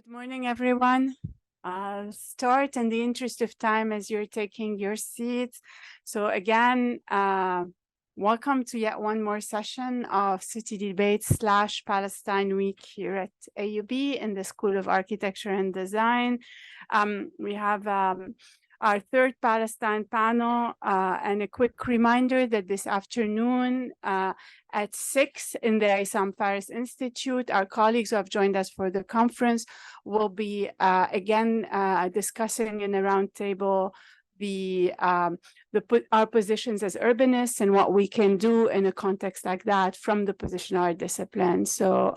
Good morning, everyone. I'll start in the interest of time as you're taking your seats. So again, welcome to yet one more session of City Debates / Palestine Week here at AUB in the School of Architecture and Design. We have our third Palestine panel, and a quick reminder that this afternoon at 6 in the Issam Fares Institute, our colleagues who have joined us for the conference will be again discussing in a roundtable our positions as urbanists and what we can do in a context like that from the position of our discipline. So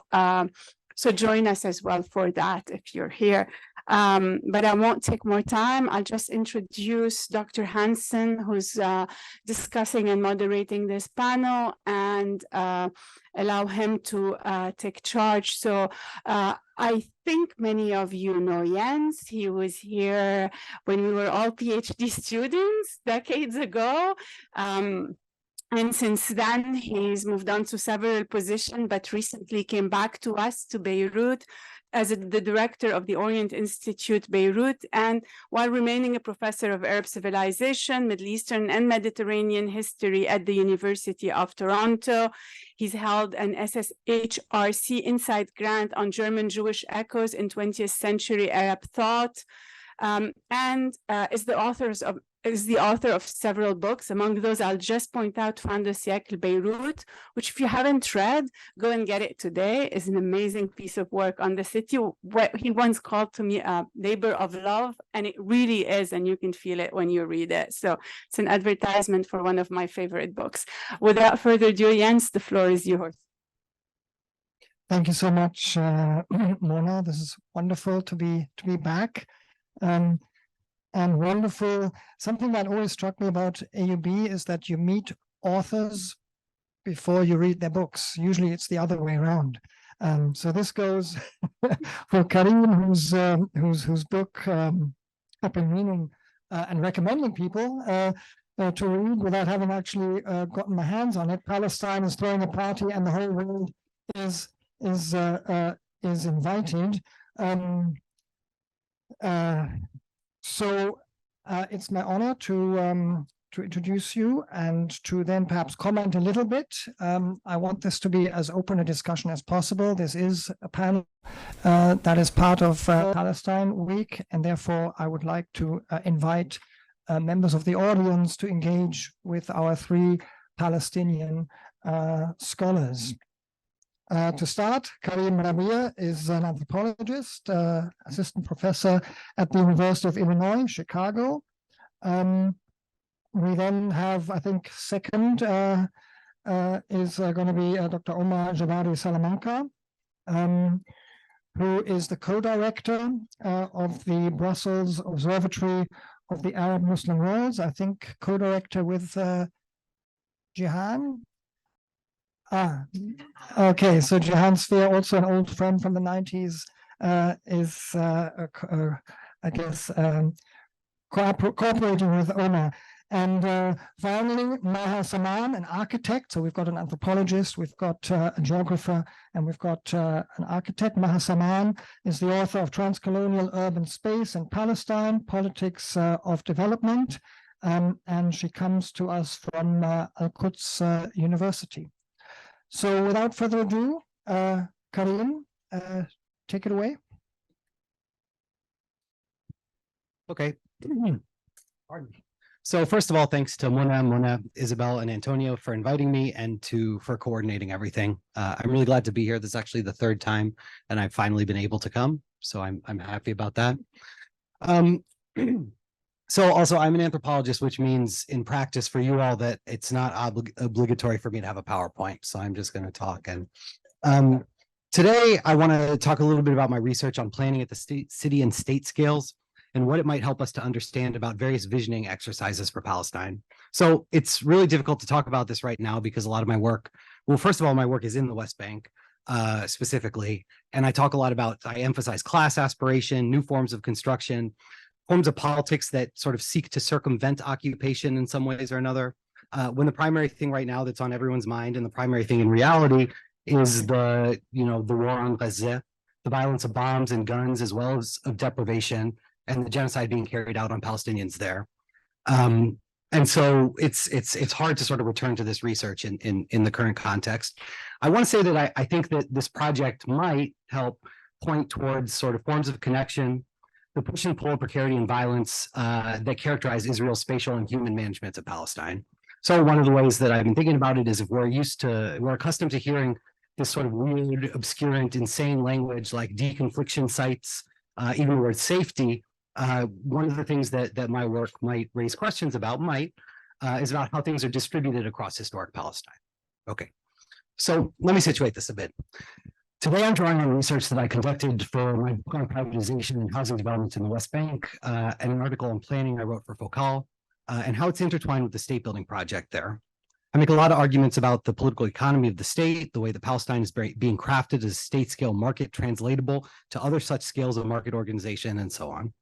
join us as well for that if you're here. But I won't take more time. I'll just introduce Dr. Hansen, who's discussing and moderating this panel, and allow him to take charge. So I think many of you know Jens. He was here when we were all PhD students decades ago. And since then, he's moved on to several positions, but recently came back to us, to Beirut, as the director of the Orient Institute, Beirut, and while remaining a professor of Arab civilization, Middle Eastern and Mediterranean history at the University of Toronto. He's held an SSHRC Insight Grant on German Jewish echoes in 20th century Arab thought, and is the author of several books. Among those, I'll just point out Fin de Siècle Beirut, which if you haven't read, go and get it today. It's an amazing piece of work on the city. What he once called to me a labor of love, and it really is, and you can feel it when you read it. So it's an advertisement for one of my favorite books. Without further ado, Jens, the floor is yours. Thank you so much, Mona. This is wonderful to be back. And wonderful, something that always struck me about AUB is that you meet authors before you read their books. Usually it's the other way around. So this goes for Kareem, whose book I've been meaning and recommending people to read without having actually gotten my hands on it. Palestine is throwing a party and the whole world is invited. So it's my honor to introduce you and to then perhaps comment a little bit. I want this to be as open a discussion as possible. This is a panel that is part of Palestine Week, and therefore I would like to invite members of the audience to engage with our three Palestinian scholars. To start, Kareem Rabie is an anthropologist, assistant professor at the University of Illinois, Chicago. We then have, I think, second is going to be Dr. Omar Jabary Salamanca, who is the co-director of the Brussels Observatory of the Arab Muslim Worlds, I think co-director with Jihan. Okay, so Jihan Sphere, also an old friend from the 90s, is, I guess, cooperating with Omar. And finally, Maha Saman, an architect. So we've got an anthropologist, we've got a geographer, and we've got an architect. Maha Saman is the author of Transcolonial Urban Space in Palestine, Politics of Development, and she comes to us from Al-Quds University. So without further ado, Kareem, take it away. Okay. Pardon me. So first of all, thanks to Mona, Isabel, and Antonio for inviting me and for coordinating everything. I'm really glad to be here. This is actually the third time, and I've finally been able to come. So I'm happy about that. So also, I'm an anthropologist, which means in practice for you all that it's not obligatory for me to have a PowerPoint. So I'm just going to talk. And today, I want to talk a little bit about my research on planning at the city and state scales and what it might help us to understand about various visioning exercises for Palestine. So it's really difficult to talk about this right now because a lot of my work, well, first of all, my work is in the West Bank specifically. And I talk a lot about, I emphasize class aspiration, new forms of construction, forms of politics that sort of seek to circumvent occupation in some ways or another. When the primary thing right now that's on everyone's mind and the primary thing in reality is the war on Gaza, the violence of bombs and guns, as well as of deprivation and the genocide being carried out on Palestinians there. And so it's hard to sort of return to this research in the current context. I want to say that I think that this project might help point towards sort of forms of connection, the push and pull, precarity, and violence that characterize Israel's spatial and human management of Palestine. So one of the ways that I've been thinking about it is if we're accustomed to hearing this sort of weird, obscurant, insane language like deconfliction sites, even the word safety. One of the things that my work might raise questions about is about how things are distributed across historic Palestine. Okay, so let me situate this a bit. Today, I'm drawing on research that I conducted for my book on privatization and housing development in the West Bank, and an article on planning I wrote for Focal, and how it's intertwined with the state building project there. I make a lot of arguments about the political economy of the state, the way that Palestine is being crafted as a state scale market translatable to other such scales of market organization, and so on.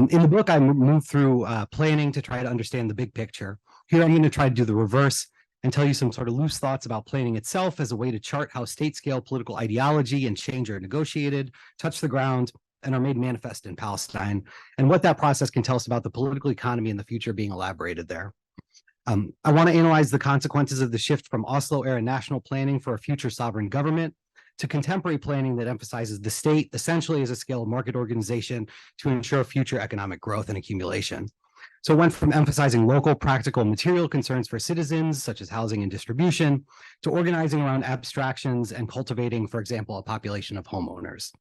In the book, I move through planning to try to understand the big picture. Here, I'm going to try to do the reverse and tell you some sort of loose thoughts about planning itself as a way to chart how state scale political ideology and change are negotiated, touch the ground, and are made manifest in Palestine, and what that process can tell us about the political economy in the future being elaborated there. I want to analyze the consequences of the shift from Oslo-era national planning for a future sovereign government to contemporary planning that emphasizes the state essentially as a scale of market organization to ensure future economic growth and accumulation. So it went from emphasizing local, practical, material concerns for citizens, such as housing and distribution, to organizing around abstractions and cultivating, for example, a population of homeowners.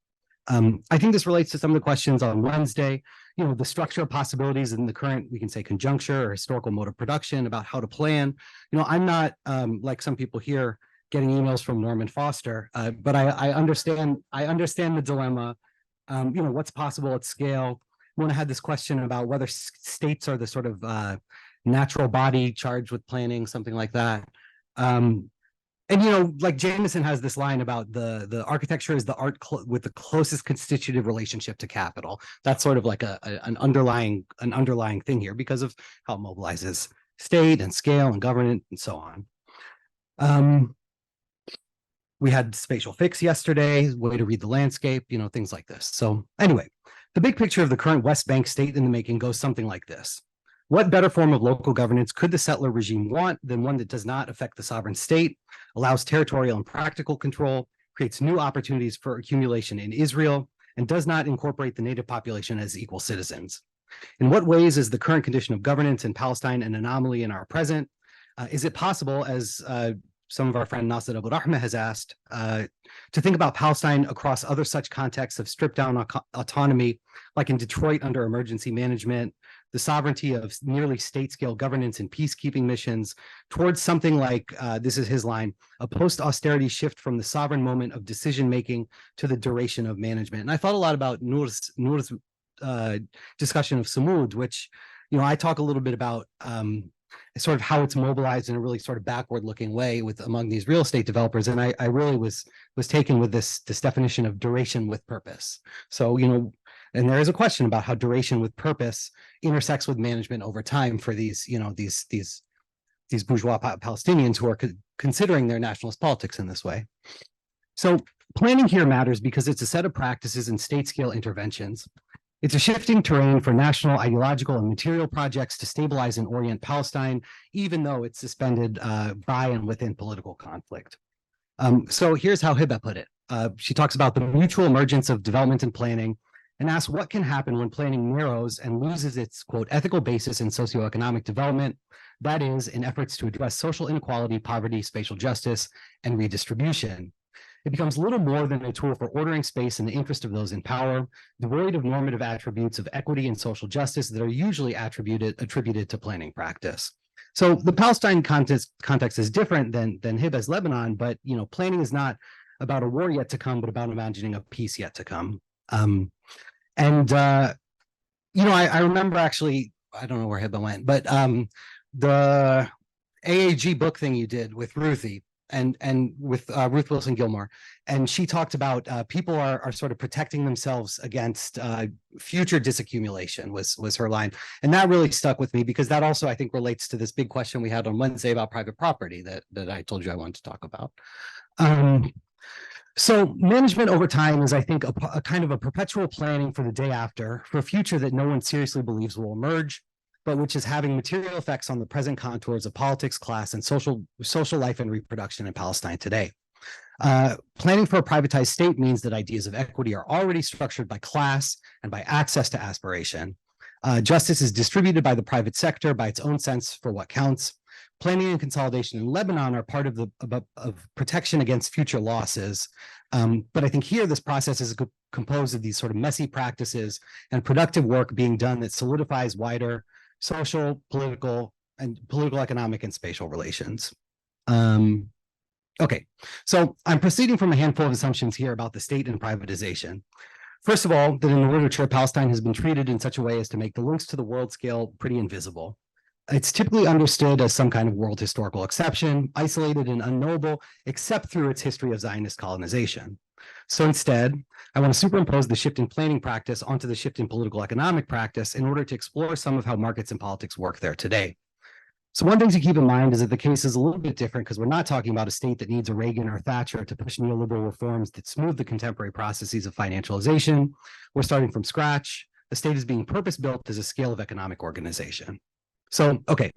I think this relates to some of the questions on Wednesday, the structure of possibilities in the current, we can say, conjuncture or historical mode of production about how to plan. I'm not, like some people here, getting emails from Norman Foster, but I understand the dilemma, what's possible at scale. When I had this question about whether states are the sort of natural body charged with planning, something like that. And like Jameson has this line about the architecture is the art with the closest constitutive relationship to capital. That's sort of like an underlying thing here because of how it mobilizes state and scale and governance and so on. We had spatial fix yesterday, way to read the landscape, things like this. So anyway, the big picture of the current West Bank state in the making goes something like this. What better form of local governance could the settler regime want than one that does not affect the sovereign state, allows territorial and practical control, creates new opportunities for accumulation in Israel, and does not incorporate the native population as equal citizens? In what ways is the current condition of governance in Palestine an anomaly in our present? Is it possible, as some of our friend Nasser Abu Rahma has asked, to think about Palestine across other such contexts of stripped down autonomy, like in Detroit under emergency management, the sovereignty of nearly state scale governance and peacekeeping missions, towards something like, this is his line, a post-austerity shift from the sovereign moment of decision-making to the duration of management. And I thought a lot about Noor's discussion of Samud, which, I talk a little bit about sort of how it's mobilized in a really sort of backward looking way among these real estate developers. And I really was taken with this definition of duration with purpose. So, and there is a question about how duration with purpose intersects with management over time for these bourgeois Palestinians who are considering their nationalist politics in this way. So planning here matters because it's a set of practices and state scale interventions. It's a shifting terrain for national ideological and material projects to stabilize and orient Palestine, even though it's suspended by and within political conflict. So here's how Hiba put it. She talks about the mutual emergence of development and planning and asks what can happen when planning narrows and loses its, quote, ethical basis in socioeconomic development, that is, in efforts to address social inequality, poverty, spatial justice, and redistribution. It becomes little more than a tool for ordering space in the interest of those in power, devoid of normative attributes of equity and social justice that are usually attributed to planning practice. So the Palestine context is different than Hiba's Lebanon, but planning is not about a war yet to come, but about imagining a peace yet to come. I remember actually, I don't know where Hiba went, but the AAG book thing you did with Ruthie, and with Ruth Wilson Gilmore, and she talked about people are sort of protecting themselves against future disaccumulation was her line, and that really stuck with me because that also I think relates to this big question we had on Wednesday about private property that I told you I wanted to talk about. So management over time is, I think, a kind of a perpetual planning for the day after, for a future that no one seriously believes will emerge, but which is having material effects on the present contours of politics, class, and social life and reproduction in Palestine today. Planning for a privatized state means that ideas of equity are already structured by class and by access to aspiration. Justice is distributed by the private sector by its own sense for what counts. Planning and consolidation in Lebanon are part of protection against future losses. But I think here this process is composed of these sort of messy practices and productive work being done that solidifies wider social, political, economic, and spatial relations. Okay, so I'm proceeding from a handful of assumptions here about the state and privatization. First of all, that in the literature, Palestine has been treated in such a way as to make the links to the world scale pretty invisible. It's typically understood as some kind of world historical exception, isolated and unknowable, except through its history of Zionist colonization. So instead, I want to superimpose the shift in planning practice onto the shift in political economic practice in order to explore some of how markets and politics work there today. So one thing to keep in mind is that the case is a little bit different because we're not talking about a state that needs a Reagan or Thatcher to push neoliberal reforms that smooth the contemporary processes of financialization. We're starting from scratch. The state is being purpose-built as a scale of economic organization. So, okay,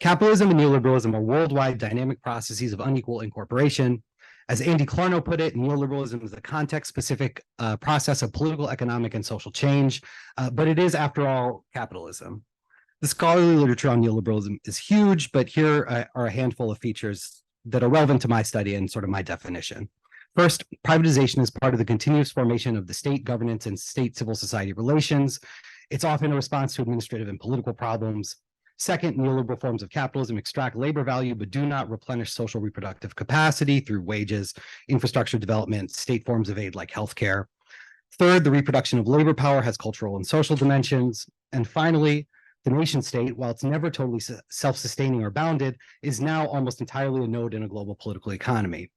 capitalism and neoliberalism are worldwide dynamic processes of unequal incorporation. As Andy Clarno put it, neoliberalism is a context-specific process of political, economic, and social change, but it is, after all, capitalism. The scholarly literature on neoliberalism is huge, but here are a handful of features that are relevant to my study and sort of my definition. First, privatization is part of the continuous formation of the state governance and state civil society relations. It's often a response to administrative and political problems. Second, neoliberal forms of capitalism extract labor value, but do not replenish social reproductive capacity through wages, infrastructure development, state forms of aid like healthcare. Third, the reproduction of labor power has cultural and social dimensions. And finally, the nation state, while it's never totally self-sustaining or bounded, is now almost entirely a node in a global political economy.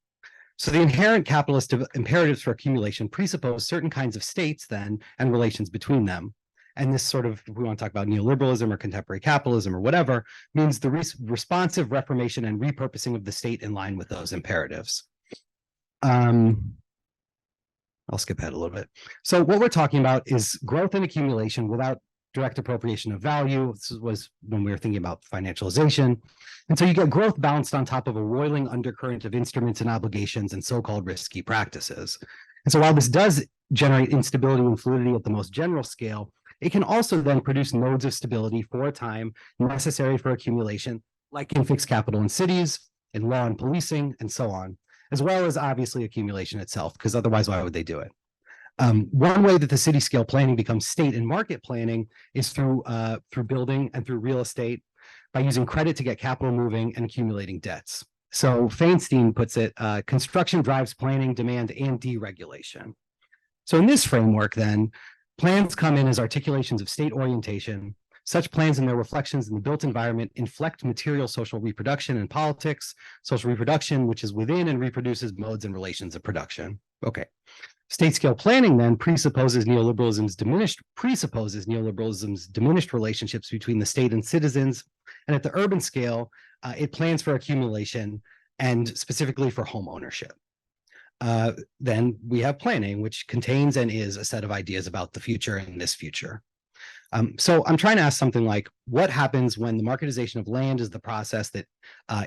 So the inherent capitalist imperatives for accumulation presuppose certain kinds of states then and relations between them. And this sort of, if we want to talk about neoliberalism or contemporary capitalism or whatever, means the responsive reformation and repurposing of the state in line with those imperatives. I'll skip ahead a little bit. So what we're talking about is growth and accumulation without direct appropriation of value. This was when we were thinking about financialization. And so you get growth balanced on top of a roiling undercurrent of instruments and obligations and so-called risky practices. And so while this does generate instability and fluidity at the most general scale, it can also then produce nodes of stability for a time necessary for accumulation, like in fixed capital in cities, in law and policing, and so on, as well as obviously accumulation itself, because otherwise, why would they do it? One way that the city scale planning becomes state and market planning is through building and through real estate by using credit to get capital moving and accumulating debts. So Feinstein puts it, construction drives planning, demand, and deregulation. So in this framework, then, plans come in as articulations of state orientation. Such plans and their reflections in the built environment inflect material social reproduction and politics, social reproduction, which is within and reproduces modes and relations of production. Okay. State scale planning then presupposes neoliberalism's diminished relationships between the state and citizens. And at the urban scale, it plans for accumulation and specifically for home ownership. Then we have planning, which contains and is a set of ideas about the future and this future. So I'm trying to ask something like, what happens when the marketization of land is the process that,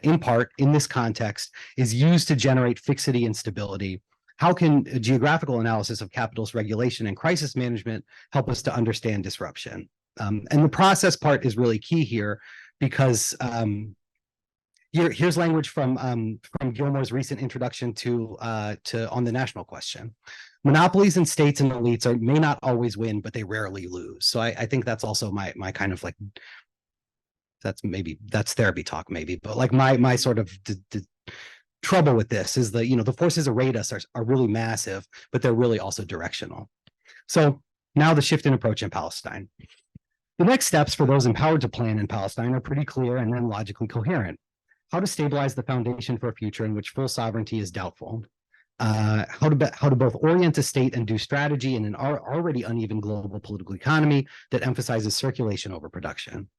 in part, in this context, is used to generate fixity and stability? How can a geographical analysis of capitalist regulation and crisis management help us to understand disruption? And the process part is really key here because here's language from Gilmore's recent introduction to On the National Question. Monopolies in states and elites may not always win, but they rarely lose. So I think that's also my kind of like, that's therapy talk maybe, but like my sort of trouble with this is that, the forces arrayed us are really massive, but they're really also directional. So now the shift in approach in Palestine. The next steps for those empowered to plan in Palestine are pretty clear and then logically coherent. How to stabilize the foundation for a future in which full sovereignty is doubtful. How to both orient a state and do strategy in an already uneven global political economy that emphasizes circulation over production.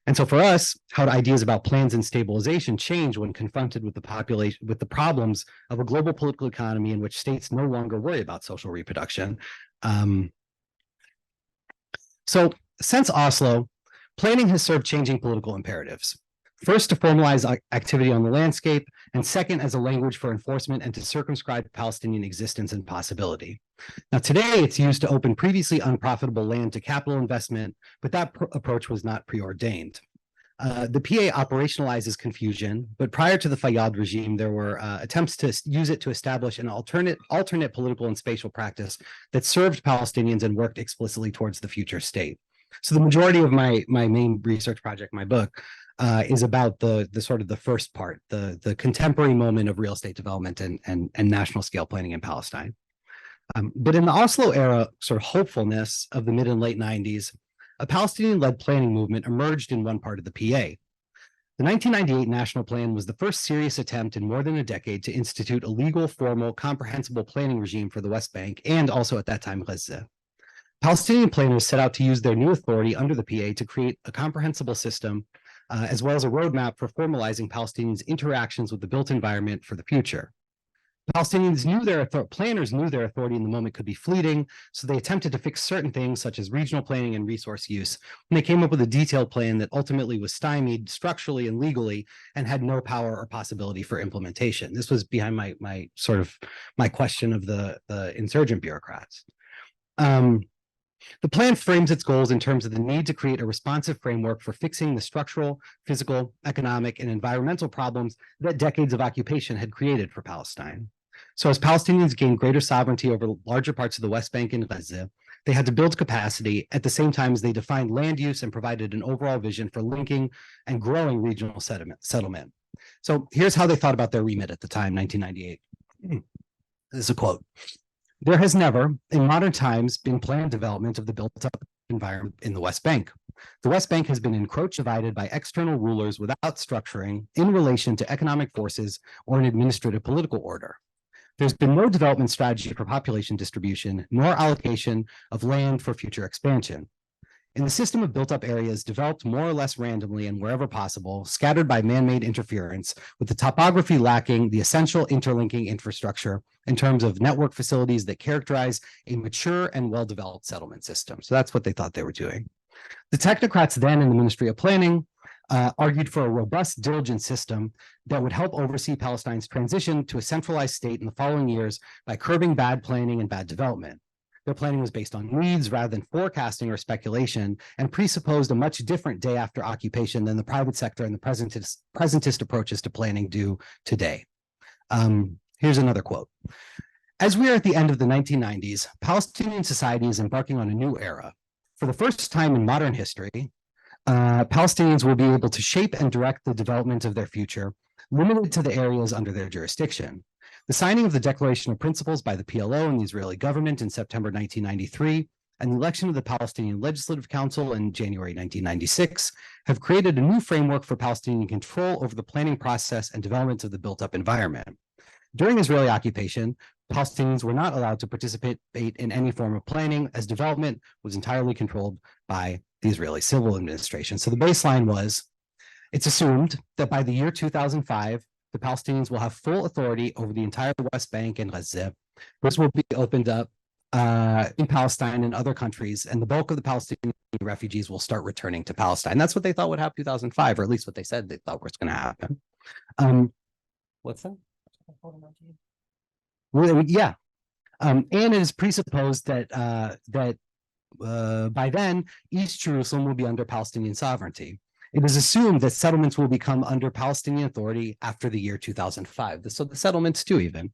And so for us, how do ideas about plans and stabilization change when confronted with the problems of a global political economy in which states no longer worry about social reproduction. So since Oslo, planning has served changing political imperatives. First, to formalize activity on the landscape, and second, as a language for enforcement and to circumscribe Palestinian existence and possibility. Now, today, it's used to open previously unprofitable land to capital investment, but that approach was not preordained. The PA operationalizes confusion, but prior to the Fayyad regime, there were attempts to use it to establish an alternate political and spatial practice that served Palestinians and worked explicitly towards the future state. So the majority of my main research project, my book, is about the sort of the first part, the contemporary moment of real estate development and national scale planning in Palestine. But in the Oslo era sort of hopefulness of the mid and late 90s, a Palestinian-led planning movement emerged in one part of the PA. The 1998 National Plan was the first serious attempt in more than a decade to institute a legal, formal, comprehensible planning regime for the West Bank and also at that time Gaza. Palestinian planners set out to use their new authority under the PA to create a comprehensible system as well as a roadmap for formalizing Palestinians' interactions with the built environment for the future. Palestinians planners knew their authority in the moment could be fleeting, so they attempted to fix certain things such as regional planning and resource use. And they came up with a detailed plan that ultimately was stymied structurally and legally and had no power or possibility for implementation. This was behind my question of the insurgent bureaucrats. The plan frames its goals in terms of the need to create a responsive framework for fixing the structural, physical, economic, and environmental problems that decades of occupation had created for Palestine. So as Palestinians gained greater sovereignty over larger parts of the West Bank and Gaza, they had to build capacity at the same time as they defined land use and provided an overall vision for linking and growing regional settlement. So here's how they thought about their remit at the time, 1998. This is a quote. There has never, in modern times, been planned development of the built-up environment in the West Bank. The West Bank has been encroached, divided by external rulers without structuring in relation to economic forces or an administrative political order. There's been no development strategy for population distribution, nor allocation of land for future expansion. In the system of built-up areas developed more or less randomly and wherever possible, scattered by man-made interference, with the topography lacking the essential interlinking infrastructure in terms of network facilities that characterize a mature and well-developed settlement system. So that's what they thought they were doing. The technocrats then in the Ministry of Planning argued for a robust, diligent system that would help oversee Palestine's transition to a centralized state in the following years by curbing bad planning and bad development. Their planning was based on needs rather than forecasting or speculation, and presupposed a much different day after occupation than the private sector and the presentist approaches to planning do today. Here's another quote. As we are at the end of the 1990s, Palestinian society is embarking on a new era. For the first time in modern history, Palestinians will be able to shape and direct the development of their future, limited to the areas under their jurisdiction. The signing of the Declaration of Principles by the PLO and the Israeli government in September 1993 and the election of the Palestinian Legislative Council in January 1996 have created a new framework for Palestinian control over the planning process and development of the built-up environment. During Israeli occupation, Palestinians were not allowed to participate in any form of planning, as development was entirely controlled by the Israeli civil administration. So the baseline was, it's assumed that by the year 2005, the Palestinians will have full authority over the entire West Bank and Gaza. This will be opened up in Palestine and other countries, and the bulk of the Palestinian refugees will start returning to Palestine. That's what they thought would happen in 2005, or at least what they said they thought was going to happen. What's that? Yeah. And it is presupposed that by then, East Jerusalem will be under Palestinian sovereignty. It is assumed that settlements will become under Palestinian authority after the year 2005. So the settlements too, even.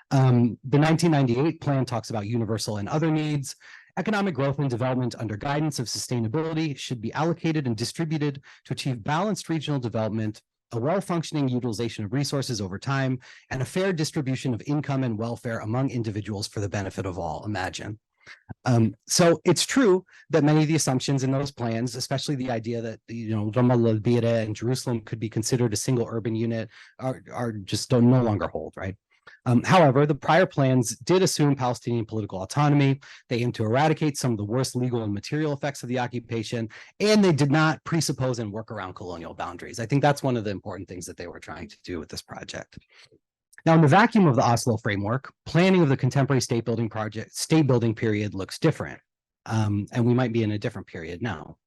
The 1998 plan talks about universal and other needs. Economic growth and development under guidance of sustainability should be allocated and distributed to achieve balanced regional development, a well-functioning utilization of resources over time, and a fair distribution of income and welfare among individuals for the benefit of all. Imagine. So it's true that many of the assumptions in those plans, especially the idea that, Ramallah, Beirut, and Jerusalem could be considered a single urban unit, are just no longer hold, right? However, the prior plans did assume Palestinian political autonomy. They aimed to eradicate some of the worst legal and material effects of the occupation, and they did not presuppose and work around colonial boundaries. I think that's one of the important things that they were trying to do with this project. Now, in the vacuum of the Oslo framework, planning of the contemporary state building period looks different, and we might be in a different period now.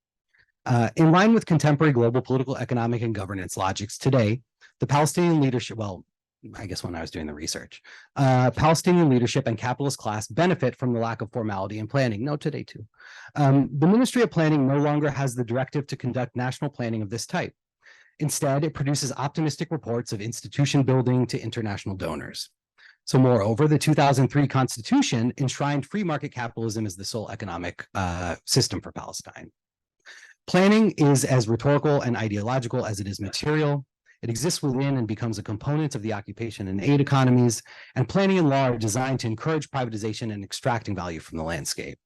In line with contemporary global political, economic, and governance logics today, the Palestinian leadership, well, I guess when I was doing the research, Palestinian leadership and capitalist class benefit from the lack of formality in planning. No, today too. The Ministry of Planning no longer has the directive to conduct national planning of this type. Instead, it produces optimistic reports of institution building to international donors. So moreover, the 2003 Constitution enshrined free market capitalism as the sole economic system for Palestine. Planning is as rhetorical and ideological as it is material. It exists within and becomes a component of the occupation and aid economies, and planning and law are designed to encourage privatization and extracting value from the landscape.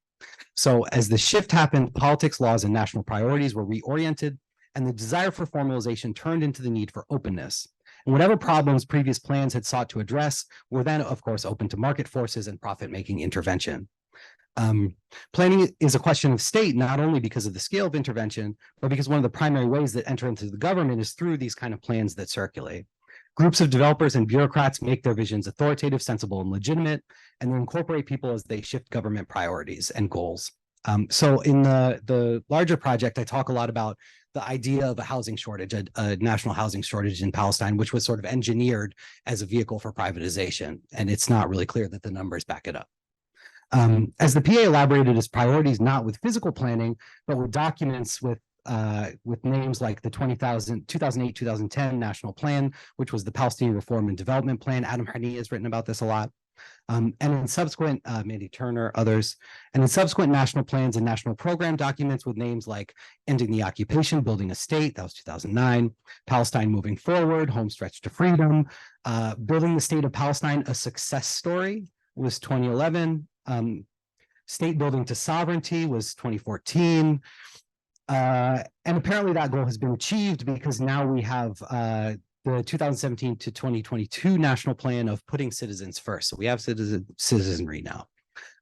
So as the shift happened, politics, laws, and national priorities were reoriented, and the desire for formalization turned into the need for openness. And whatever problems previous plans had sought to address were then, of course, open to market forces and profit-making intervention. Planning is a question of state, not only because of the scale of intervention, but because one of the primary ways that enter into the government is through these kind of plans that circulate. Groups of developers and bureaucrats make their visions authoritative, sensible, and legitimate, and they incorporate people as they shift government priorities and goals. So in the larger project, I talk a lot about the idea of a housing shortage, a national housing shortage in Palestine, which was sort of engineered as a vehicle for privatization. And it's not really clear that the numbers back it up. As the PA elaborated its priorities, not with physical planning, but with documents with names like the 2008-2010 National Plan, which was the Palestinian Reform and Development Plan. Adam Hani has written about this a lot. And in subsequent, Mandy Turner, others, and in subsequent national plans and national program documents with names like Ending the Occupation, Building a State, that was 2009, Palestine Moving Forward, Home Stretch to Freedom, Building the State of Palestine, A Success Story was 2011, State Building to Sovereignty was 2014, and apparently that goal has been achieved because now we have the 2017 to 2022 national plan of putting citizens first. So we have citizenry now.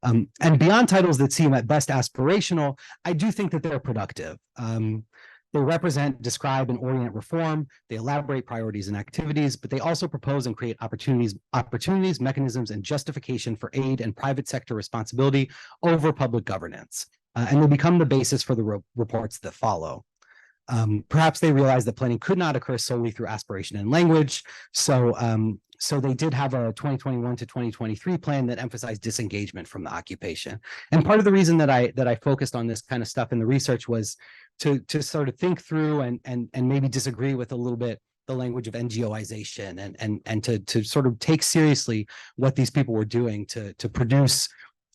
And beyond titles that seem at best aspirational, I do think that they're productive. They represent, describe, and orient reform. They elaborate priorities and activities, but they also propose and create opportunities, mechanisms, and justification for aid and private sector responsibility over public governance. And they become the basis for the reports that follow. Perhaps they realized that planning could not occur solely through aspiration and language. So they did have a 2021 to 2023 plan that emphasized disengagement from the occupation. And part of the reason that I focused on this kind of stuff in the research was to sort of think through and maybe disagree with a little bit the language of NGOization and to sort of take seriously what these people were doing to produce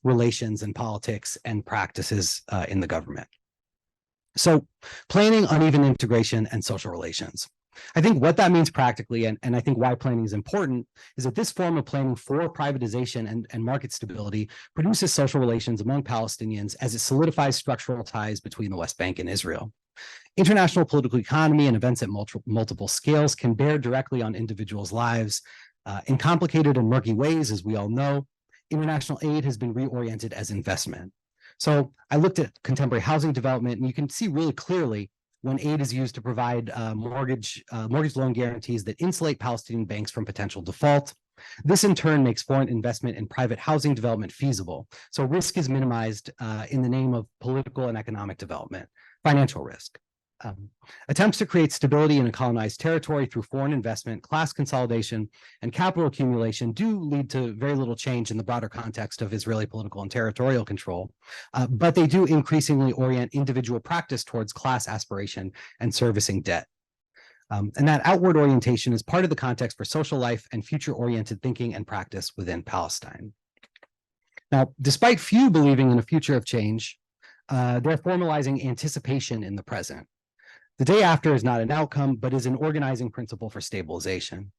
relations and politics and practices in the government. So planning, uneven integration, and social relations. I think what that means practically, and I think why planning is important, is that this form of planning for privatization and market stability produces social relations among Palestinians as it solidifies structural ties between the West Bank and Israel. International political economy and events at multiple scales can bear directly on individuals' lives. In complicated and murky ways, as we all know, international aid has been reoriented as investment. So I looked at contemporary housing development, and you can see really clearly when aid is used to provide mortgage loan guarantees that insulate Palestinian banks from potential default. This in turn makes foreign investment in private housing development feasible. So risk is minimized in the name of political and economic development, financial risk. Attempts to create stability in a colonized territory through foreign investment, class consolidation, and capital accumulation do lead to very little change in the broader context of Israeli political and territorial control, but they do increasingly orient individual practice towards class aspiration and servicing debt. And that outward orientation is part of the context for social life and future-oriented thinking and practice within Palestine. Now, despite few believing in a future of change, they're formalizing anticipation in the present. The day after is not an outcome, but is an organizing principle for stabilization.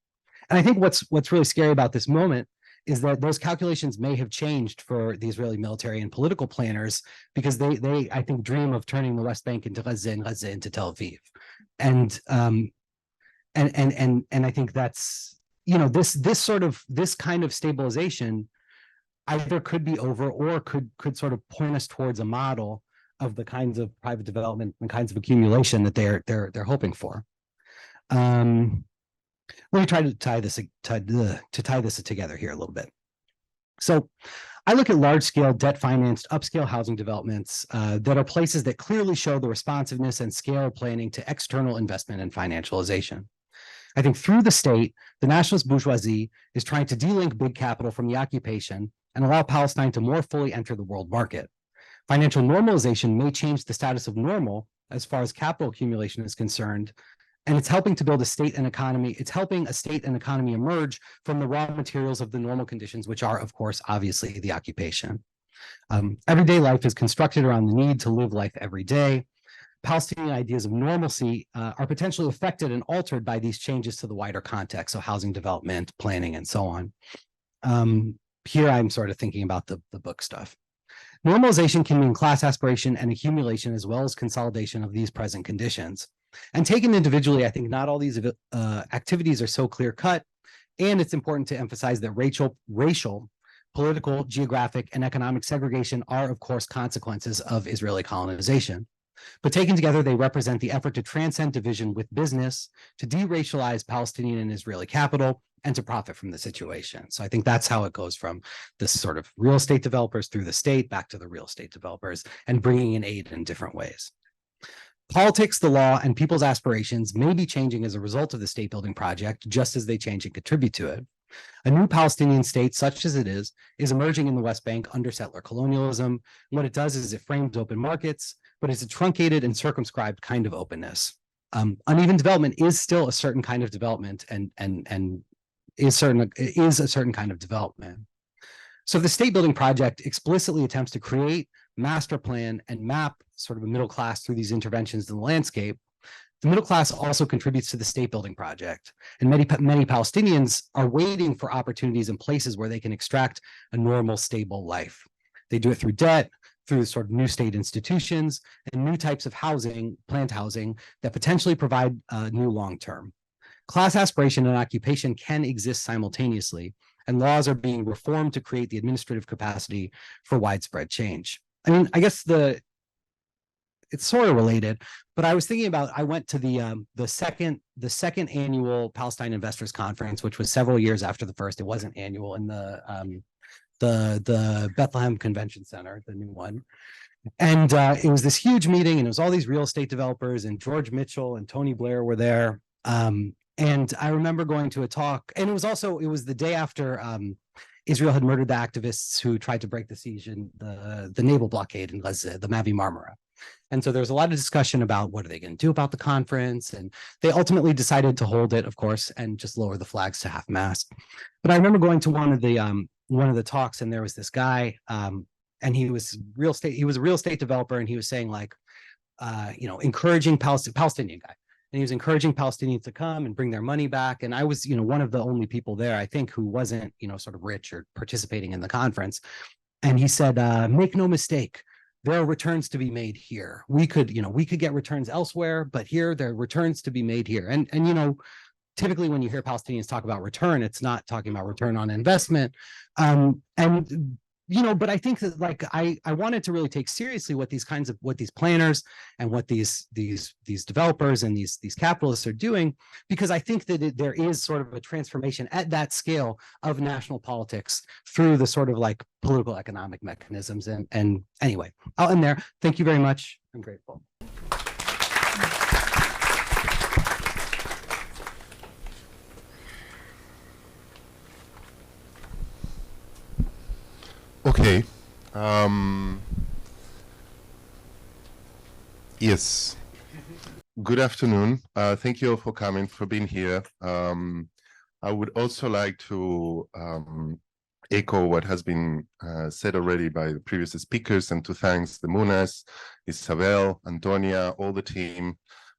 And I think what's really scary about this moment is that those calculations may have changed for the Israeli military and political planners because they I think, dream of turning the West Bank into Gaza and Gaza into Tel Aviv. And I think that's, this kind of stabilization either could be over or could sort of point us towards a model of the kinds of private development and kinds of accumulation that they're hoping for. Let me try to tie this together here a little bit. So I look at large-scale debt-financed upscale housing developments that are places that clearly show the responsiveness and scale planning to external investment and financialization. I think through the state, the nationalist bourgeoisie is trying to delink big capital from the occupation and allow Palestine to more fully enter the world market. Financial normalization may change the status of normal as far as capital accumulation is concerned, and it's helping to build a state and economy. It's helping a state and economy emerge from the raw materials of the normal conditions, which are, of course, obviously the occupation. Everyday life is constructed around the need to live life every day. Palestinian ideas of normalcy are potentially affected and altered by these changes to the wider context, so housing development, planning, and so on. Here I'm sort of thinking about the book stuff. Normalization can mean class aspiration and accumulation as well as consolidation of these present conditions. And taken individually, I think not all these activities are so clear-cut, and it's important to emphasize that racial, political, geographic, and economic segregation are, of course, consequences of Israeli colonization. But taken together, they represent the effort to transcend division with business, to de-racialize Palestinian and Israeli capital, and to profit from the situation. So I think that's how it goes from this sort of real estate developers through the state back to the real estate developers and bringing in aid in different ways. Politics, the law, and people's aspirations may be changing as a result of the state building project, just as they change and contribute to it. A new Palestinian state, such as it is emerging in the West Bank under settler colonialism. What it does is it frames open markets, but it's a truncated and circumscribed kind of openness. Uneven development is still a certain kind of development and is a certain kind of development. So the state building project explicitly attempts to create, master plan, and map sort of a middle class through these interventions in the landscape. The middle class also contributes to the state building project, and many Palestinians are waiting for opportunities and places where they can extract a normal, stable life. They do it through debt, through sort of new state institutions, and new types of housing, planned housing, that potentially provide new long-term. Class aspiration and occupation can exist simultaneously, and laws are being reformed to create the administrative capacity for widespread change. I mean, I guess it's sort of related, but I was thinking about, I went to the second annual Palestine Investors Conference, which was several years after the first. It wasn't annual, in the Bethlehem Convention Center, the new one. And it was this huge meeting, and it was all these real estate developers, and George Mitchell and Tony Blair were there. And I remember going to a talk, and it was the day after Israel had murdered the activists who tried to break the siege in the naval blockade in Gaza, the Mavi Marmara. And so there was a lot of discussion about what are they going to do about the conference, and they ultimately decided to hold it, of course, and just lower the flags to half-mast. But I remember going to one of the talks, and there was this guy, and he was a real estate developer, and he was saying, like, encouraging Palestinian guy. And he was encouraging Palestinians to come and bring their money back. And I was, one of the only people there, I think, who wasn't, sort of rich or participating in the conference. And he said, make no mistake, there are returns to be made here. We could get returns elsewhere, but here there are returns to be made here. And typically when you hear Palestinians talk about return, it's not talking about return on investment. But I think that, like, I wanted to really take seriously what these planners and what these developers and these capitalists are doing, because I think that there is sort of a transformation at that scale of national politics through the sort of like political economic mechanisms. And anyway, I'll end there. Thank you very much. I'm grateful. Okay. Yes. Good afternoon. Thank you all for coming, for being here. I would also like to echo what has been said already by the previous speakers, and to thank the Munas, Isabel, Antonia, all the team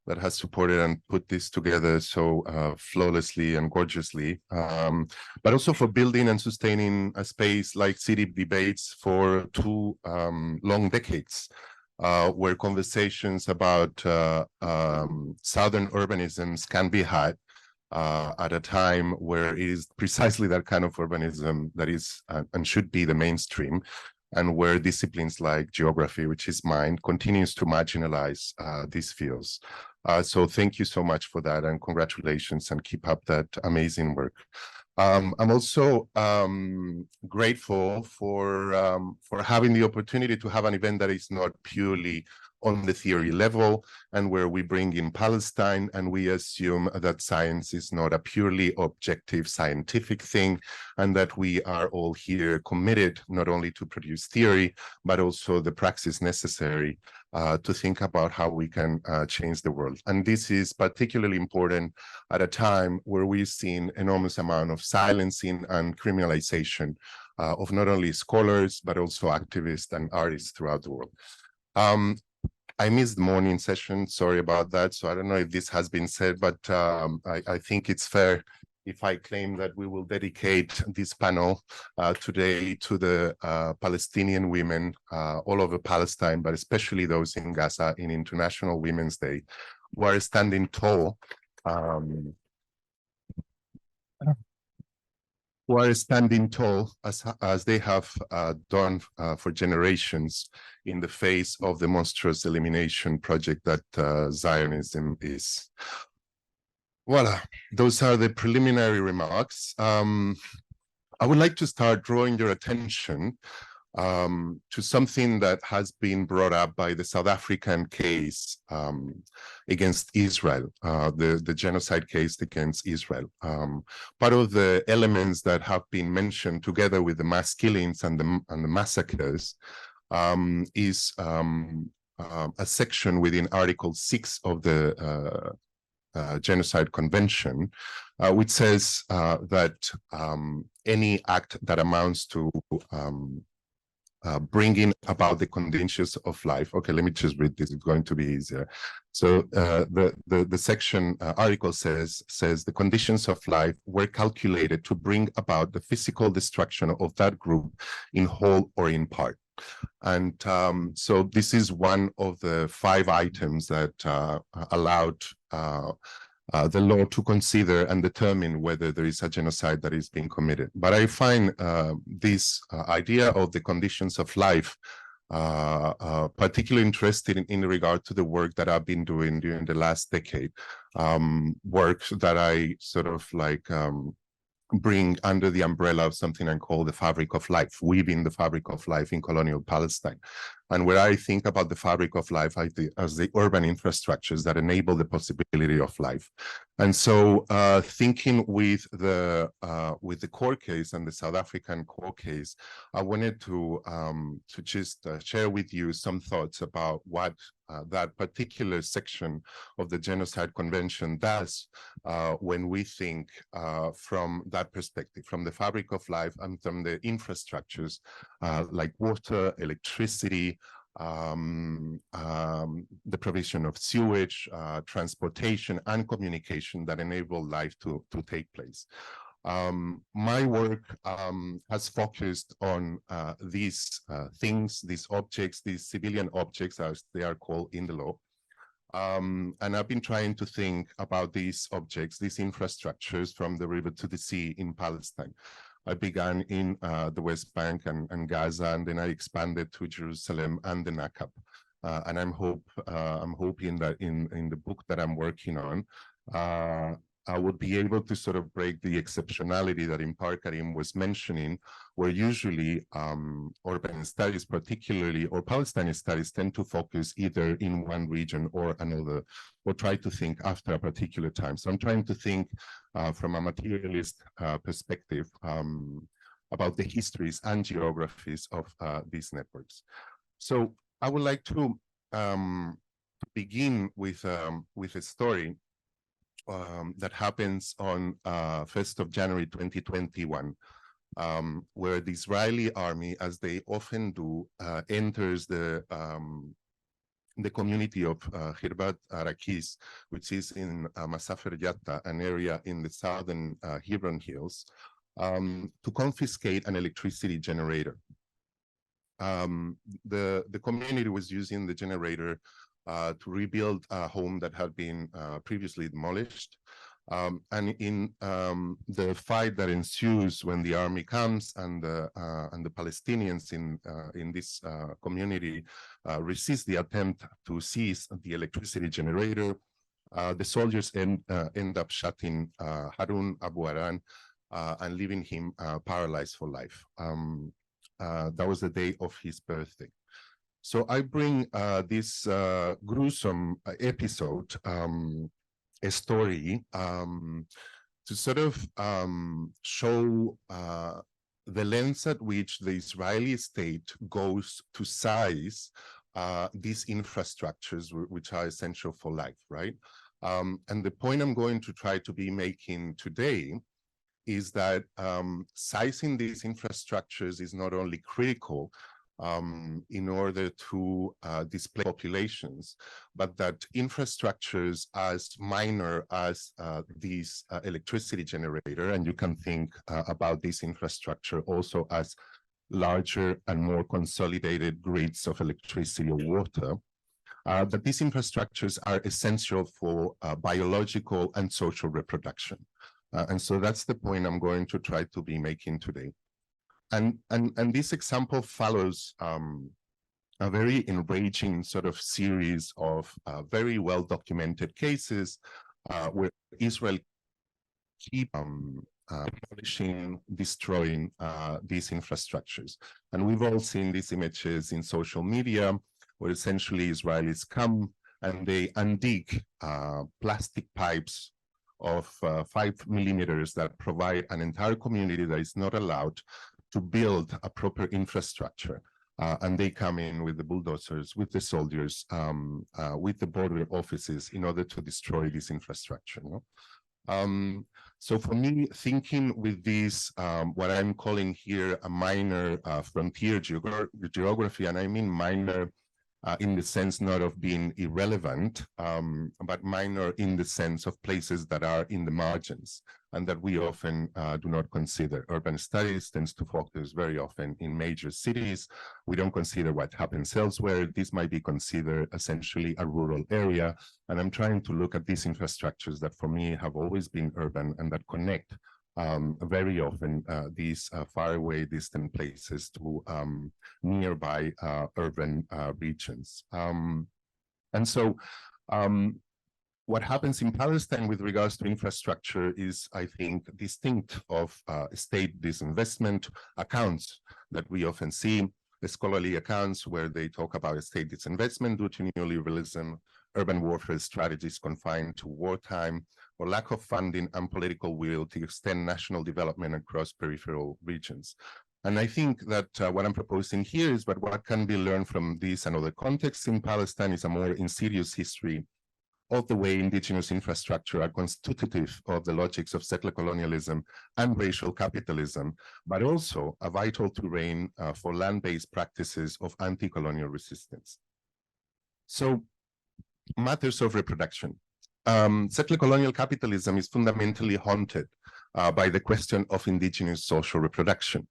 that has supported and put this together so flawlessly and gorgeously, but also for building and sustaining a space like city debates for 2 long decades, where conversations about southern urbanisms can be had, at a time where it is precisely that kind of urbanism that is and should be the mainstream, and where disciplines like geography, which is mine, continues to marginalize these fields. So thank you so much for that, and congratulations, and keep up that amazing work. I'm also grateful for having the opportunity to have an event that is not purely on the theory level, and where we bring in Palestine, and we assume that science is not a purely objective scientific thing, and that we are all here committed not only to produce theory, but also the praxis necessary to think about how we can change the world. And this is particularly important at a time where we've seen enormous amount of silencing and criminalization of not only scholars, but also activists and artists throughout the world. I missed the morning session, sorry about that. So I don't know if this has been said, but I think it's fair if I claim that we will dedicate this panel today to the Palestinian women all over Palestine, but especially those in Gaza in International Women's Day, who are standing tall as they have done for generations in the face of the monstrous elimination project that Zionism is. Voila, those are the preliminary remarks. I would like to start drawing your attention to something that has been brought up by the South African case against Israel, the genocide case against Israel. Part of the elements that have been mentioned together with the mass killings and the massacres is a section within Article 6 of the Genocide Convention, which says that any act that amounts to bringing about the conditions of life. Okay, let me just read this, it's going to be easier. So the section article says the conditions of life were calculated to bring about the physical destruction of that group in whole or in part. And so this is one of the 5 items that allowed the law to consider and determine whether there is a genocide that is being committed. But I find this idea of the conditions of life particularly interested in regard to the work that I've been doing during the last decade, work that I sort of like bring under the umbrella of something I call the fabric of life, weaving the fabric of life in colonial Palestine. And where I think about the fabric of life as the urban infrastructures that enable the possibility of life. And so thinking with the court case and the South African court case, I wanted to just share with you some thoughts about what that particular section of the Genocide Convention does when we think from that perspective, from the fabric of life and from the infrastructures like water, electricity, the provision of sewage, transportation, and communication that enable life to take place. My work has focused on these things, these objects, these civilian objects, as they are called in the law. And I've been trying to think about these objects, these infrastructures from the river to the sea in Palestine. I began in the West Bank and Gaza, and then I expanded to Jerusalem and the Nakab. And I'm hoping that in the book that I'm working on, I would be able to sort of break the exceptionality that in part Kareem was mentioning, where usually urban studies particularly, or Palestinian studies, tend to focus either in one region or another, or try to think after a particular time. So I'm trying to think from a materialist perspective about the histories and geographies of these networks. So I would like to begin with a story that happens on 1st of January 2021, where the Israeli army, as they often do, enters the community of Khirbat Arakis, which is in Masafer Yatta, an area in the southern Hebron Hills, to confiscate an electricity generator. The community was using the generator to rebuild a home that had been previously demolished. And in the fight that ensues when the army comes and the Palestinians in this community resist the attempt to seize the electricity generator, the soldiers end up shooting Harun Abu Aran and leaving him paralyzed for life. That was the day of his birthday. So I bring this gruesome episode, a story, to sort of show the lengths at which the Israeli state goes to size these infrastructures which are essential for life, right? And the point I'm going to try to be making today is that sizing these infrastructures is not only critical in order to display populations, but that infrastructures as minor as these electricity generator, and you can think about this infrastructure also as larger and more consolidated grids of electricity or water, that these infrastructures are essential for biological and social reproduction. And so that's the point I'm going to try to be making today. And this example follows a very enraging sort of series of very well documented cases where Israel keep demolishing, destroying these infrastructures. And we've all seen these images in social media where essentially Israelis come and they undig plastic pipes of 5 millimeters that provide an entire community that is not allowed to build a proper infrastructure. And they come in with the bulldozers, with the soldiers, with the border offices in order to destroy this infrastructure. No? So for me, thinking with this, what I'm calling here a minor frontier geography, and I mean minor in the sense not of being irrelevant, but minor in the sense of places that are in the margins and that we often do not consider. Urban studies tends to focus very often in major cities. We don't consider what happens elsewhere. This might be considered essentially a rural area. And I'm trying to look at these infrastructures that for me have always been urban and that connect very often these faraway distant places to nearby urban regions. And so what happens in Palestine with regards to infrastructure is, I think, distinct of state disinvestment accounts that we often see, the scholarly accounts where they talk about state disinvestment due to neoliberalism, urban warfare strategies confined to wartime, or lack of funding and political will to extend national development across peripheral regions. And I think that what I'm proposing here is what can be learned from this and other contexts in Palestine is a more insidious history of the way indigenous infrastructure are constitutive of the logics of settler colonialism and racial capitalism, but also a vital terrain for land-based practices of anti-colonial resistance. So, matters of reproduction. Settler colonial capitalism is fundamentally haunted by the question of indigenous social reproduction.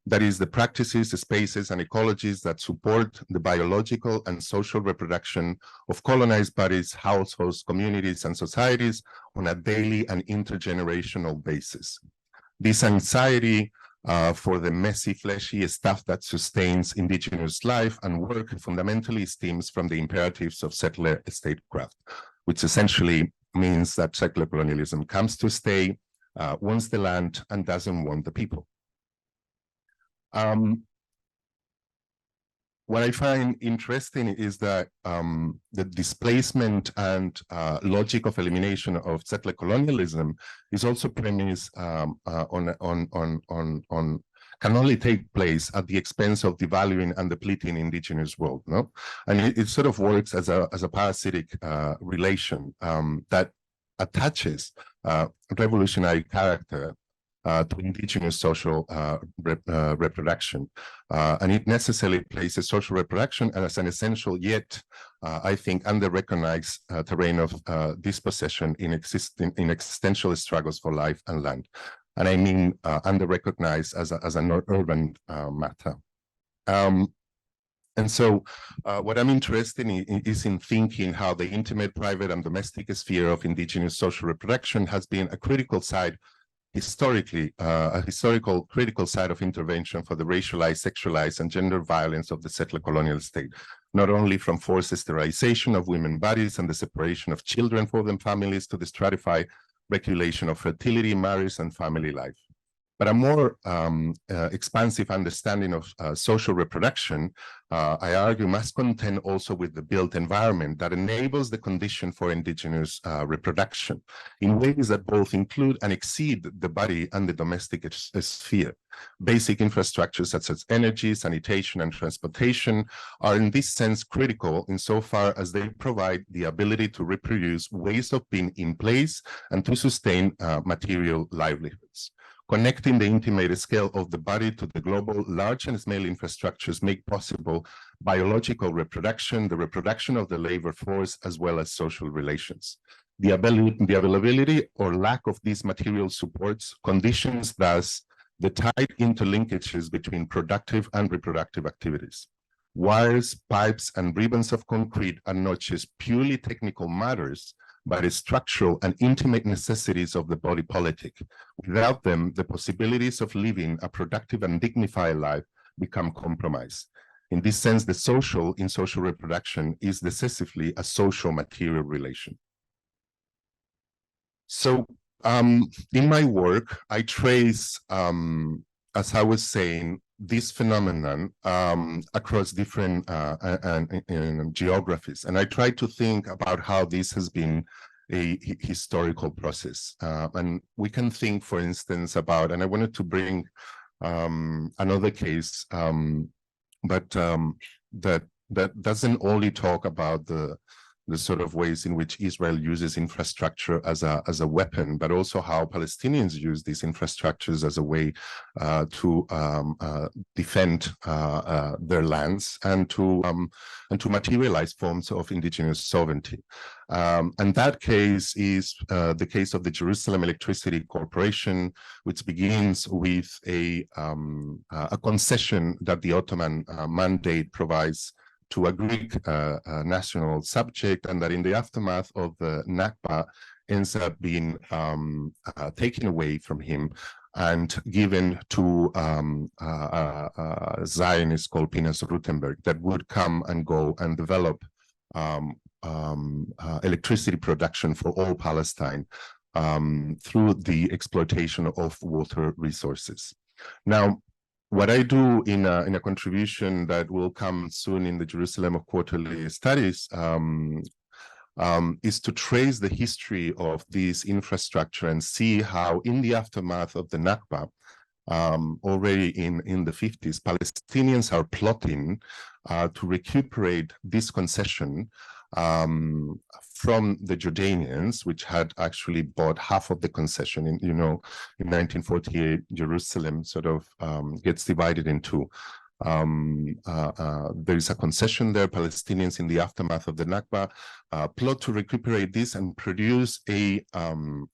That is, the practices, the spaces, and ecologies that support the biological and social reproduction of colonized bodies, households, communities, and societies on a daily and intergenerational basis. This anxiety for the messy, fleshy stuff that sustains indigenous life and work fundamentally stems from the imperatives of settler statecraft, which essentially means that settler colonialism comes to stay, wants the land, and doesn't want the people. What I find interesting is that the displacement and logic of elimination of settler colonialism is also premised can only take place at the expense of devaluing and depleting indigenous world, no? And it sort of works as a parasitic relation that attaches revolutionary character to indigenous social reproduction. And it necessarily places social reproduction as an essential yet, I think, under-recognized terrain of dispossession in existential struggles for life and land. And I mean under-recognized as an urban matter. And so what I'm interested in is in thinking how the intimate, private, and domestic sphere of indigenous social reproduction has been a critical side, historically, a historical critical side of intervention for the racialized, sexualized, and gender violence of the settler colonial state, not only from forced sterilization of women's bodies and the separation of children from their families to the stratified regulation of fertility, marriage, and family life. But a more expansive understanding of social reproduction, I argue, must contend also with the built environment that enables the condition for indigenous reproduction in ways that both include and exceed the body and the domestic sphere. Basic infrastructures such as energy, sanitation, and transportation are in this sense critical insofar as they provide the ability to reproduce ways of being in place and to sustain material livelihoods. Connecting the intimate scale of the body to the global large and small infrastructures make possible biological reproduction, the reproduction of the labor force, as well as social relations. The availability or lack of these material supports conditions thus the tight interlinkages between productive and reproductive activities. Wires, pipes, and ribbons of concrete are not just purely technical matters, but structural and intimate necessities of the body politic. Without them, the possibilities of living a productive and dignified life become compromised. In this sense, the social in social reproduction is decisively a social material relation. So in my work, I trace, as I was saying, this phenomenon across different geographies. And I try to think about how this has been a historical process. And we can think, for instance, about, and I wanted to bring another case, but that doesn't only talk about the sort of ways in which Israel uses infrastructure as a weapon, but also how Palestinians use these infrastructures as a way to defend their lands and to materialize forms of indigenous sovereignty. And that case is the case of the Jerusalem Electricity Corporation, which begins with a concession that the Ottoman mandate provides to a Greek national subject, and that in the aftermath of the Nakba ends up being taken away from him and given to a Zionist called Pinas Rutenberg that would come and go and develop electricity production for all Palestine through the exploitation of water resources. Now, what I do in a contribution that will come soon in the Jerusalem of Quarterly Studies is to trace the history of this infrastructure and see how in the aftermath of the Nakba, already in the 50s, Palestinians are plotting to recuperate this concession from the Jordanians, which had actually bought half of the concession. In 1948, Jerusalem sort of gets divided in two. There is a concession there. Palestinians, in the aftermath of the Nakba, plot to recuperate this and produce and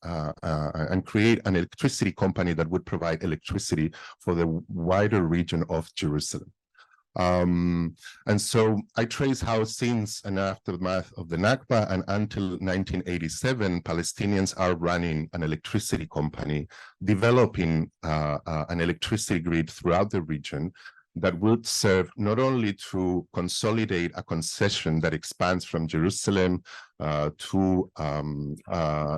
create an electricity company that would provide electricity for the wider region of Jerusalem. And so I trace how since and aftermath of the Nakba and until 1987, Palestinians are running an electricity company, developing an electricity grid throughout the region that would serve not only to consolidate a concession that expands from Jerusalem to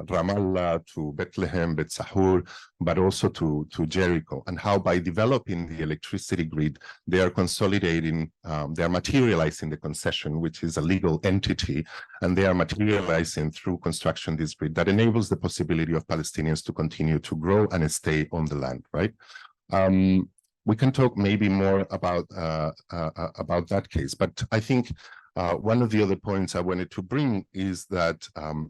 Ramallah, to Bethlehem, Beth Sahur, but also to Jericho, and how by developing the electricity grid, they are consolidating, they are materializing the concession, which is a legal entity, and they are materializing through construction this grid that enables the possibility of Palestinians to continue to grow and stay on the land, right? We can talk maybe more about that case, but I think one of the other points I wanted to bring is that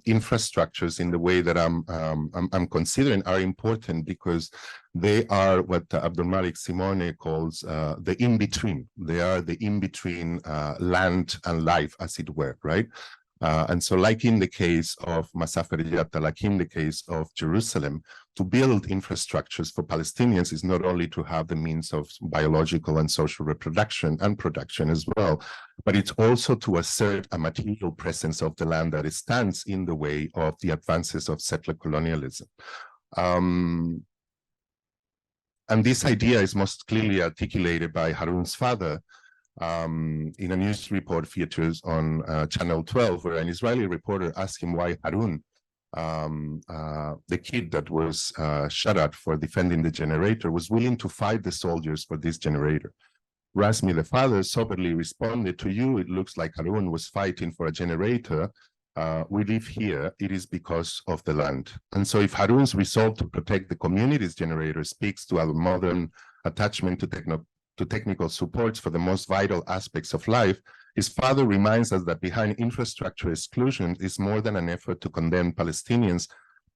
infrastructures, in the way that I'm considering, are important because they are what Abdulmalik Simone calls the in-between. They are the in-between land and life, as it were, right? And so like in the case of Masafer Yatta, like in the case of Jerusalem, to build infrastructures for Palestinians is not only to have the means of biological and social reproduction and production as well, but it's also to assert a material presence of the land that stands in the way of the advances of settler colonialism. And this idea is most clearly articulated by Harun's father, in a news report features on Channel 12, where an Israeli reporter asked him why Harun, the kid that was shot at for defending the generator, was willing to fight the soldiers for this generator. Rasmi, the father, soberly responded, "To you, it looks like Harun was fighting for a generator. We live here, it is because of the land." And so if Harun's resolve to protect the community's generator speaks to a modern attachment to technical supports for the most vital aspects of life, his father reminds us that behind infrastructure exclusion is more than an effort to condemn Palestinians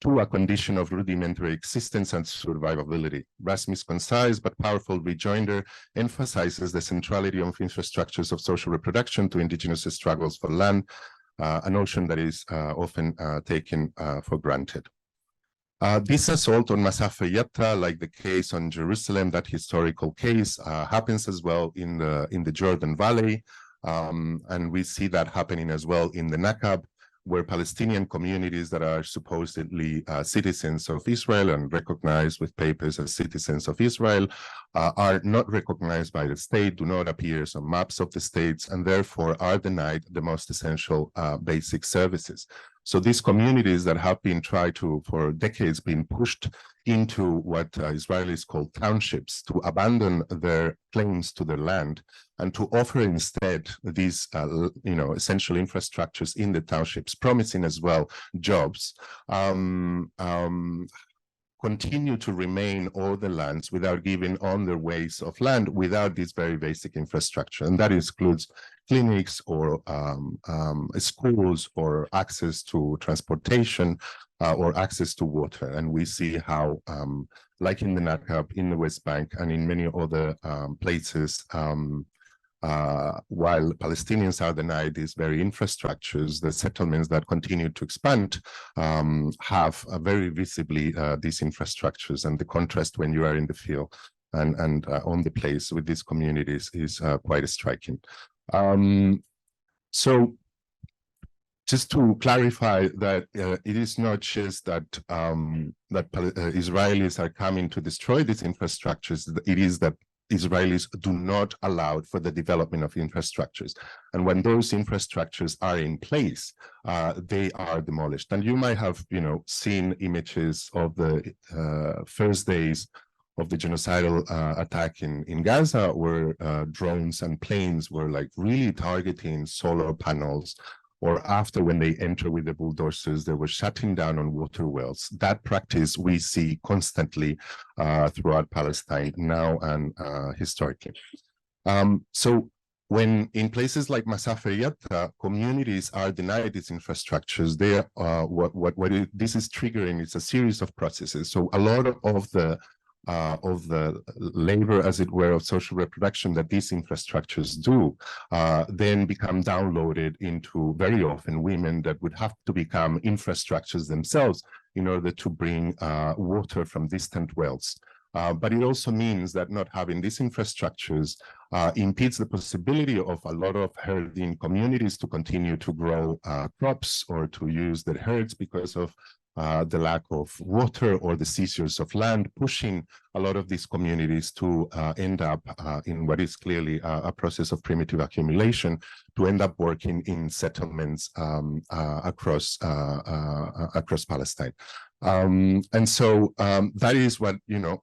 to a condition of rudimentary existence and survivability. Rasmi's concise but powerful rejoinder emphasizes the centrality of infrastructures of social reproduction to indigenous struggles for land, a notion that is often taken for granted. This assault on Masafer Yatta, like the case on Jerusalem, that historical case, happens as well in the Jordan Valley, and we see that happening as well in the Nakab, where Palestinian communities that are supposedly citizens of Israel and recognized with papers as citizens of Israel are not recognized by the state, do not appear on maps of the states, and therefore are denied the most essential basic services. So these communities that have been tried to, for decades, been pushed into what Israelis call townships, to abandon their claims to their land and to offer instead these, essential infrastructures in the townships, promising as well jobs, continue to remain all the lands without giving on their ways of land without this very basic infrastructure. And that includes clinics or schools or access to transportation or access to water. And we see how, like in the Nakab, in the West Bank, and in many other places, while Palestinians are denied these very infrastructures, the settlements that continue to expand have very visibly these infrastructures, and the contrast when you are in the field and on the place with these communities is quite striking. So just to clarify that it is not just that Israelis are coming to destroy these infrastructures, it is that Israelis do not allow for the development of infrastructures. And when those infrastructures are in place, they are demolished. And you might have, seen images of the first days of the genocidal attack in Gaza, where drones and planes were like really targeting solar panels, or after when they enter with the bulldozers, they were shutting down on water wells. That practice we see constantly throughout Palestine now and historically. So when in places like Masafer Yatta, communities are denied these infrastructures, they this is triggering, it's a series of processes. So a lot of the labor, as it were, of social reproduction that these infrastructures do, then become downloaded into, very often, women that would have to become infrastructures themselves in order to bring water from distant wells. But it also means that not having these infrastructures impedes the possibility of a lot of herding communities to continue to grow crops or to use their herds because of the lack of water or the seizures of land, pushing a lot of these communities to end up in what is clearly a process of primitive accumulation, to end up working in settlements across Palestine. And so that is what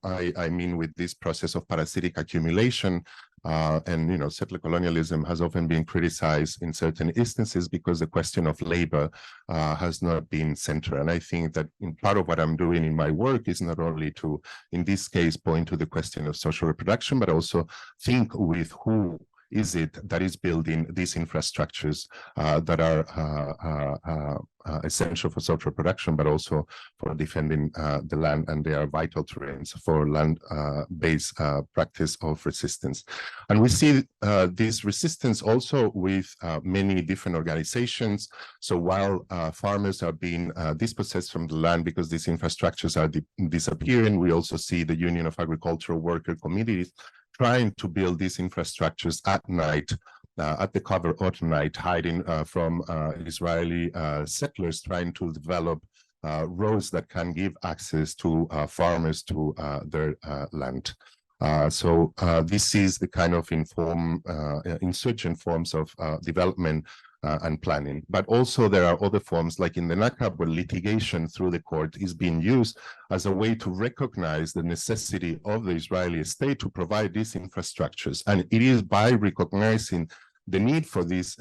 I mean with this process of parasitic accumulation. And settler colonialism has often been criticized in certain instances because the question of labor has not been central. And I think that in part of what I'm doing in my work is not only to, in this case, point to the question of social reproduction, but also think with who is it that is building these infrastructures that are essential for social production, but also for defending the land, and they are vital terrains for land-based practice of resistance. And we see this resistance also with many different organizations. So while farmers are being dispossessed from the land because these infrastructures are disappearing, we also see the Union of Agricultural Worker Communities trying to build these infrastructures at night, at the cover of night, hiding from Israeli settlers trying to develop roads that can give access to farmers to their land. So this is the kind of insurgent forms of development and planning. But also there are other forms, like in the Nakab, where litigation through the court is being used as a way to recognize the necessity of the Israeli state to provide these infrastructures. And it is by recognizing the need for these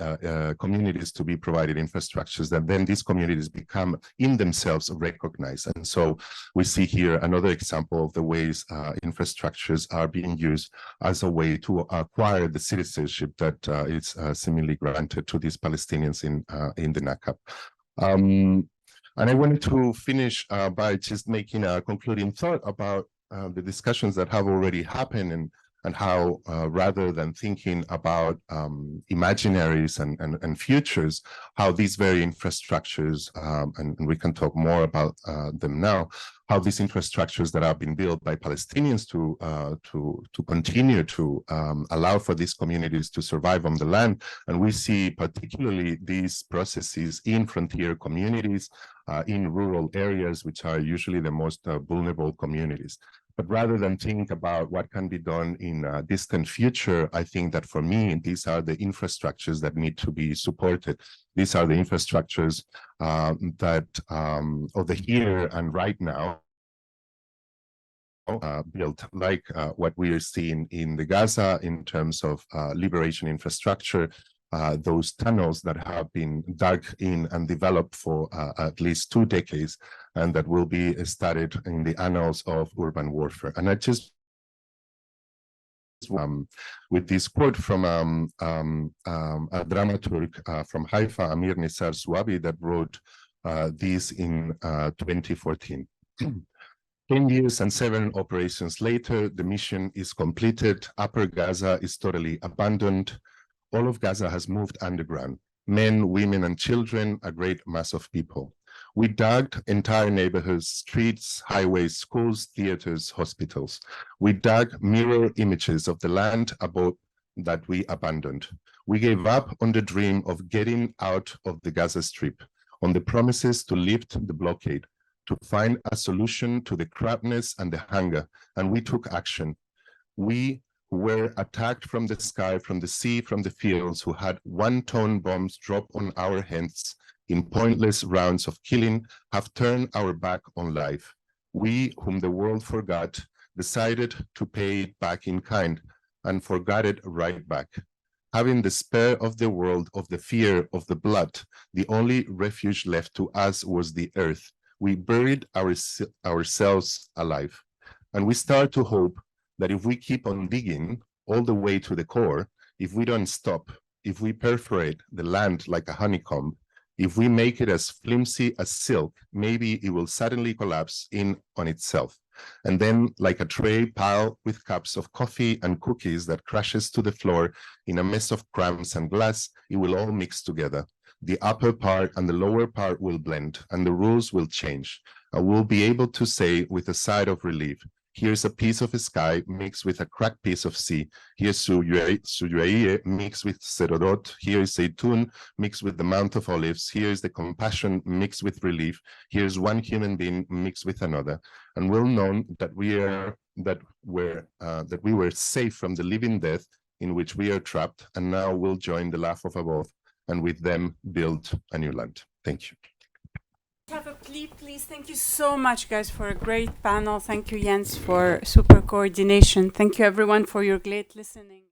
communities to be provided infrastructures that then these communities become in themselves recognized. And so we see here another example of the ways infrastructures are being used as a way to acquire the citizenship that is seemingly granted to these Palestinians in the Nakab. And I wanted to finish by just making a concluding thought about the discussions that have already happened, and how rather than thinking about imaginaries and futures, how these very infrastructures, and we can talk more about them now, how these infrastructures that have been built by Palestinians to continue to allow for these communities to survive on the land. And we see particularly these processes in frontier communities, in rural areas, which are usually the most vulnerable communities. But rather than think about what can be done in a distant future, I think that for me, these are the infrastructures that need to be supported. These are the infrastructures that of the here and right now built, like what we are seeing in the Gaza in terms of liberation infrastructure, those tunnels that have been dug in and developed for at least 2 decades, and that will be studied in the annals of urban warfare. And I just with this quote from a dramaturg from Haifa, Amir Nisar Swabi, that wrote this in 2014. 10 years and 7 operations later, the mission is completed. Upper Gaza is totally abandoned. All of Gaza has moved underground. Men, women, and children, a great mass of people. We dug entire neighborhoods, streets, highways, schools, theaters, hospitals. We dug mirror images of the land above that we abandoned. We gave up on the dream of getting out of the Gaza Strip, on the promises to lift the blockade, to find a solution to the crapness and the hunger, and we took action. We were attacked from the sky, from the sea, from the fields, who had 1-ton bombs drop on our heads in pointless rounds of killing, have turned our back on life. We, whom the world forgot, decided to pay it back in kind, and forgot it right back. Having despair of the world, of the fear, of the blood, the only refuge left to us was the earth. We buried ourselves alive. And we start to hope that if we keep on digging all the way to the core, if we don't stop, if we perforate the land like a honeycomb, if we make it as flimsy as silk, maybe it will suddenly collapse in on itself. And then, like a tray piled with cups of coffee and cookies that crashes to the floor in a mess of crumbs and glass, it will all mix together. The upper part and the lower part will blend, and the rules will change. And we'll be able to say with a sigh of relief, here's a piece of sky mixed with a cracked piece of sea. Here's Suyuaye mixed with Serodot. Here's Zaytun mixed with the Mount of Olives. Here's the compassion mixed with relief. Here's one human being mixed with another. And we'll know that we were safe from the living death in which we are trapped. And now we'll join the laugh of above, and with them build a new land. Thank you. Have a plea, please. Thank you so much, guys, for a great panel. Thank you, Jens, for super coordination. Thank you, everyone, for your great listening.